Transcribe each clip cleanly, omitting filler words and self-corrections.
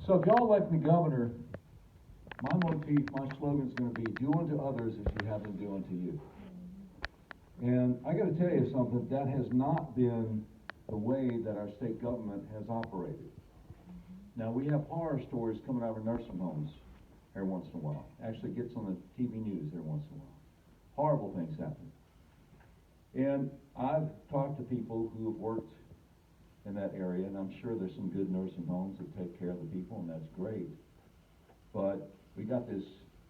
So if y'all elect me governor, my motif, my slogan is going to be, do unto others as you have them do unto you. And I got to tell you something, that has not been the way that our state government has operated. Now, we have horror stories coming out of nursing homes every once in a while. Actually gets on the TV news every once in a while. Horrible things happen. And I've talked to people who have worked in that area, and I'm sure there's some good nursing homes that take care of the people, and that's great. But we got this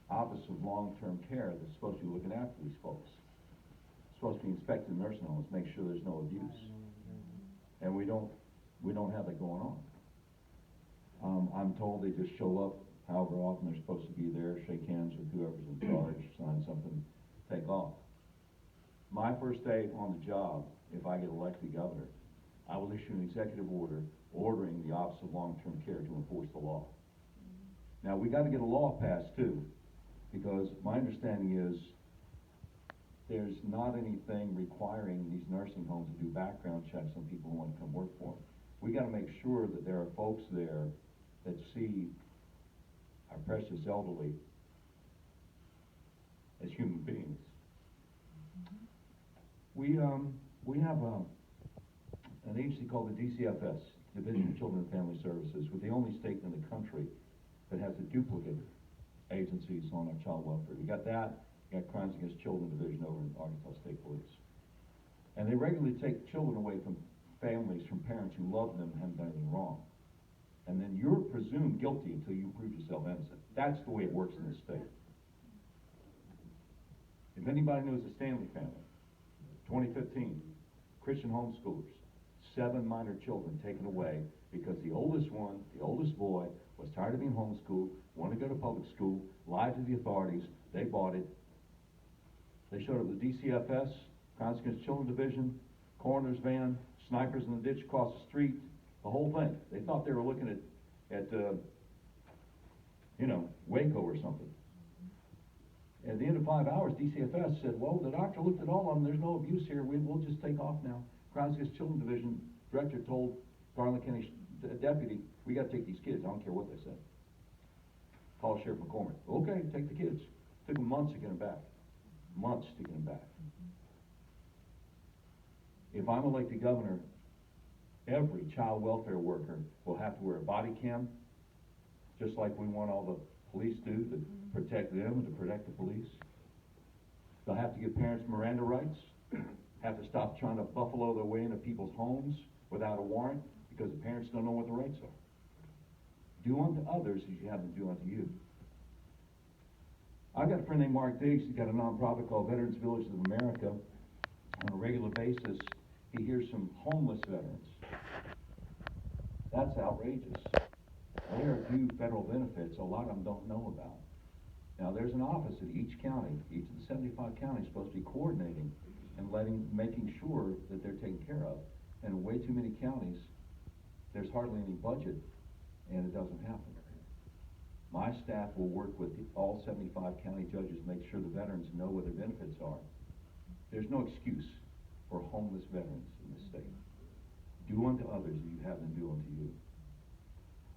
Office of Long-Term Care that's supposed to be looking after these folks. It's supposed to be inspecting nursing homes, make sure there's no abuse. And we don't have that going on. I'm told they just show up however often they're supposed to be there, shake hands with whoever's in charge, sign something, take off. My first day on the job, if I get elected governor, I will issue an executive order ordering the Office of Long-Term Care to enforce the law. Now, we got to get a law passed too, because my understanding is there's not anything requiring these nursing homes to do background checks on people who want to come work for them. We got to make sure that there are folks there that see our precious elderly as human beings. We have an agency called the DCFS, Division of Children and Family Services. We're the only state in the country that has a duplicate agencies on our child welfare. We got that, we got Crimes Against Children Division over in Arkansas State Police. And they regularly take children away from families, from parents who love them and haven't done anything wrong. And then you're presumed guilty until you prove yourself innocent. That's the way it works in this state. If anybody knows the Stanley family, 2015, Christian homeschoolers, 7 minor children taken away because the oldest one, the oldest boy, was tired of being homeschooled, wanted to go to public school, lied to the authorities, they bought it. They showed up with the DCFS, Crimes Against Children Division, coroner's van, snipers in the ditch across the street, the whole thing. They thought they were looking at Waco or something. At the end of 5 hours, DCFS said, well, the doctor looked at all of them, there's no abuse here, we'll just take off now. Crimes Against Children Division director told Garland County deputy, we got to take these kids, I don't care what they said. Call Sheriff McCormick. Okay, take the kids. Took them months to get them back. Months to get them back. If I'm elected governor, every child welfare worker will have to wear a body cam, just like we want all the police do to protect them and to protect the police. They'll have to give parents Miranda rights, have to stop trying to buffalo their way into people's homes without a warrant because the parents don't know what the rights are. Do unto others as you have them do unto you. I've got a friend named Mark Diggs. He's got a nonprofit called Veterans Villages of America. On a regular basis, he hears from homeless veterans. That's outrageous. They are due federal benefits a lot of them don't know about. Now, there's an office at each county. Each of the 75 counties is supposed to be coordinating and making sure that they're taken care of. And in way too many counties, there's hardly any budget, and it doesn't happen. My staff will work with all 75 county judges to make sure the veterans know what their benefits are. There's no excuse for homeless veterans in this state. Do unto others as you have them do unto you.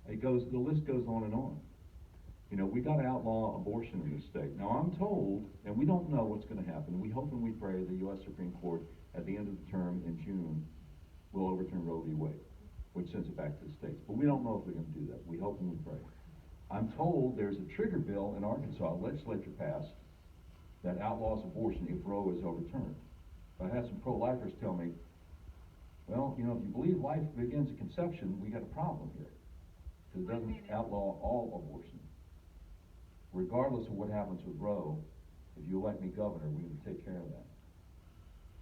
The list goes on and on. You know, we got to outlaw abortion in this state. Now, I'm told, and we don't know what's going to happen, we hope and we pray the U.S. Supreme Court at the end of the term in June will overturn Roe v. Wade, which sends it back to the states. But we don't know if they're going to do that. We hope and we pray. I'm told there's a trigger bill in Arkansas, legislature passed, that outlaws abortion if Roe is overturned. But I had some pro-lifers tell me, well, you know, if you believe life begins at conception, we got a problem here. Because it doesn't outlaw all abortion. Regardless of what happens with Roe, if you elect me governor, we're going to take care of that.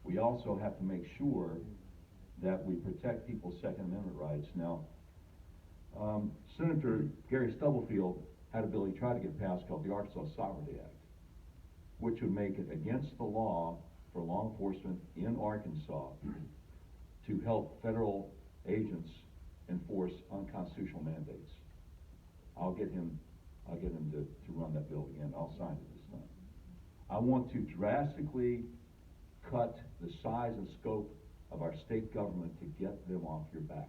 We also have to make sure that we protect people's Second Amendment rights. Now, Senator Gary Stubblefield had a bill he tried to get passed called the Arkansas Sovereignty Act, which would make it against the law for law enforcement in Arkansas to help federal agents enforce unconstitutional mandates. I'll get him to run that bill again. I'll sign it this time. I want to drastically cut the size and scope of our state government to get them off your back.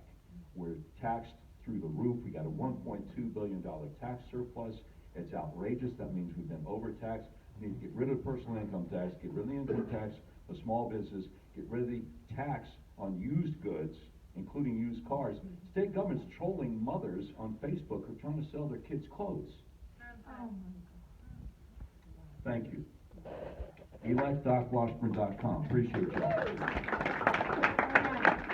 We're taxed through the roof. We got a $1.2 billion tax surplus. It's outrageous. That means we've been overtaxed. We need to get rid of personal income tax, get rid of the income tax for small business, get rid of the tax on used goods, including used cars. State government's trolling mothers on Facebook who are trying to sell their kids clothes. Thank you. elect.washburn.com. Appreciate you.